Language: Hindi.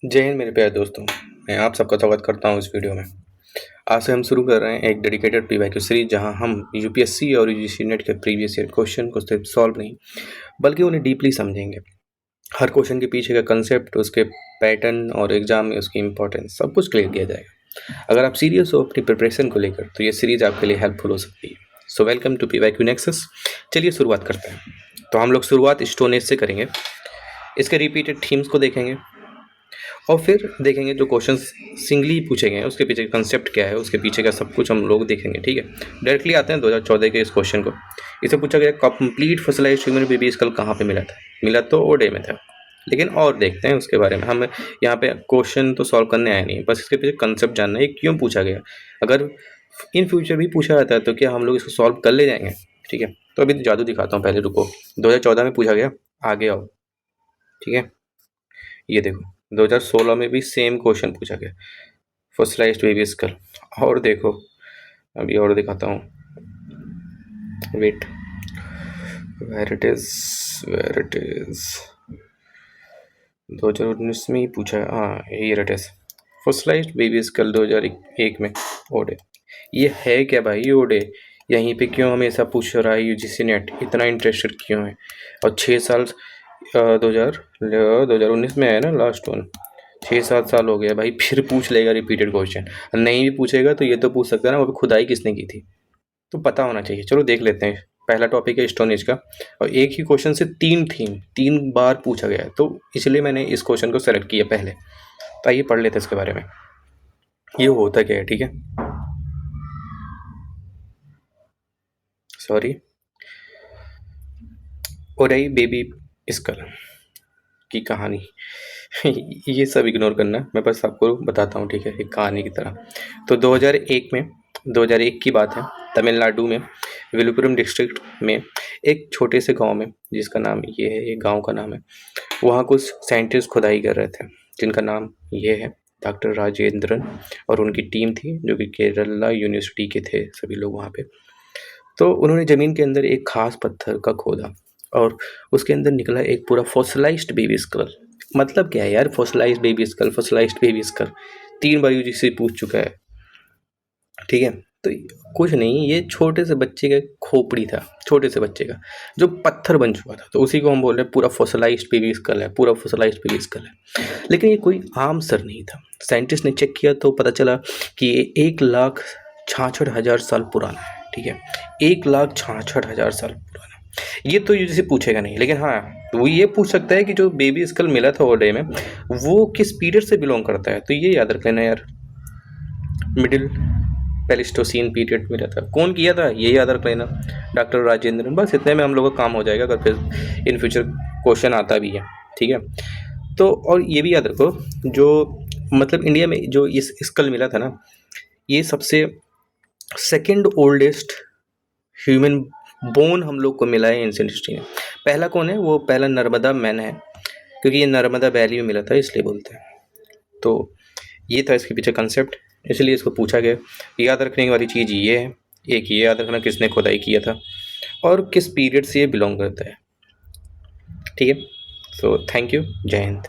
जय हिंद मेरे प्यारे दोस्तों। मैं आप सबका स्वागत करता हूं इस वीडियो में। आज से हम शुरू कर रहे हैं एक डेडिकेटेड पीवाईक्यू सीरीज, जहां हम यूपीएससी और यूजीसी नेट के प्रीवियस ईयर क्वेश्चन को सिर्फ सॉल्व नहीं बल्कि उन्हें डीपली समझेंगे। हर क्वेश्चन के पीछे का कंसेप्ट, उसके पैटर्न और एग्जाम में उसकी इंपॉर्टेंस सब कुछ क्लियर किया जाएगा। अगर आप सीरियस हो अपनी प्रिपरेशन को लेकर तो ये सीरीज आपके लिए हेल्पफुल हो सकती है। So welcome to PYQ nexus. चलिए शुरुआत करते हैं। तो हम लोग शुरुआत स्टोन एज से करेंगे। इसके रिपीटेड थीम्स को देखेंगे और फिर देखेंगे जो क्वेश्चन सिंगली पूछे गए हैं उसके पीछे कंसेप्ट क्या है, उसके पीछे का सब कुछ हम लोग देखेंगे। ठीक है, डायरेक्टली आते हैं 2014 के इस क्वेश्चन को। इसे पूछा गया कंप्लीट फसलाइज्ड ह्यूमन बेबी स्कल कहाँ पे मिला था। मिला तो ओडे में था, लेकिन और देखते हैं उसके बारे में। हम यहाँ पे क्वेश्चन तो सॉल्व करने आए नहीं, बस इसके पीछे कंसेप्ट जानना है क्यों पूछा गया। अगर इन फ्यूचर भी पूछा जाता है तो क्या हम लोग इसको सॉल्व कर ले जाएंगे। ठीक है, तो अभी जादू दिखाता हूँ। पहले रुको, 2014 में पूछा गया, आगे आओ। ठीक है, ये देखो 2016 में भी सेम क्वेश्चन पूछा गया, फॉसिलाइज्ड बेबी स्कल। और देखो, अभी और दिखाता हूँ, वेट, वेयर इट इज 2019 में ही पूछा है। हाँ, here it is, fossilised baby skull 2001 में ओडे। ये है क्या भाई ओडे? यहीं पे क्यों हमेशा पूछ रहा है यूजीसी नेट, इतना इंटरेस्टेड क्यों है? और 6 साल 2019 में है ना लास्ट वन, 6-7 साल हो गया भाई, फिर पूछ लेगा रिपीटेड क्वेश्चन। नहीं भी पूछेगा तो ये तो पूछ सकता है ना वो खुदाई किसने की थी, तो पता होना चाहिए। चलो देख लेते हैं। पहला टॉपिक है स्टोन एज का, और एक ही क्वेश्चन से 3 बार पूछा गया है, तो इसलिए मैंने इस क्वेश्चन को सेलेक्ट किया पहले। तो आइए पढ़ लेते हैं इसके बारे में, ये होता क्या है। ठीक है, सॉरी, ओडाई बेबी स्कल की कहानी ये सब इग्नोर करना, मैं बस आपको बताता हूँ। ठीक है, एक कहानी की तरह। तो 2001 की बात है, तमिलनाडु में विलुपुरम डिस्ट्रिक्ट में एक छोटे से गांव में, जिसका नाम ये है, ये गांव का नाम है, वहाँ कुछ साइंटिस्ट खुदाई कर रहे थे जिनका नाम ये है डॉक्टर राजेंद्रन, और उनकी टीम थी जो कि केरला यूनिवर्सिटी के थे सभी लोग वहाँ पे। तो उन्होंने ज़मीन के अंदर एक खास पत्थर का खोदा और उसके अंदर निकला एक पूरा फॉसिलाइज्ड बेबी स्कल। मतलब क्या है यार, fossilised baby skull, fossilised baby skull 3 बार यूजीसी पूछ चुका है। ठीक है, तो कुछ नहीं, ये छोटे से बच्चे का खोपड़ी था, छोटे से बच्चे का जो पत्थर बन चुका था, तो उसी को हम बोल रहे हैं पूरा फॉसिलाइज्ड बेबी स्कल है, पूरा फॉसिलाइज्ड बेबी स्कल है। लेकिन ये कोई आम सर नहीं था। साइंटिस्ट ने चेक किया तो पता चला कि ये 1,66,000 साल पुराना है। ठीक है, 1,66,000 साल पुराना। ये तो यूजीसी पूछेगा नहीं, लेकिन हाँ वो ये पूछ सकता है कि जो बेबी स्कल मिला था वो डे में वो किस पीरियड से बिलोंग करता है। तो ये याद रख लेना यार, मिडिल पेलिस्टोसीन पीरियड मिला था। कौन किया था ये याद रख लेना, डॉक्टर राजेंद्रन। बस इतने में हम लोग का काम हो जाएगा, अगर फिर इन फ्यूचर क्वेश्चन आता भी है। ठीक है, तो और ये भी याद रखो, जो मतलब इंडिया में जो इस स्कल मिला था ना, ये सबसे सेकेंड ओल्डेस्ट ह्यूमन बोन हम लोग को मिला है एंशिएंट हिस्ट्री में। पहला कौन है? वो पहला नर्मदा मैन है, क्योंकि ये नर्मदा वैली में मिला था इसलिए बोलते हैं। तो ये था इसके पीछे कंसेप्ट, इसलिए इसको पूछा गया। याद रखने वाली चीज़ ये है, एक ये याद रखना किसने खुदाई किया था और किस पीरियड से ये बिलोंग करता है। ठीक है, सो थैंक यू, जय हिंद।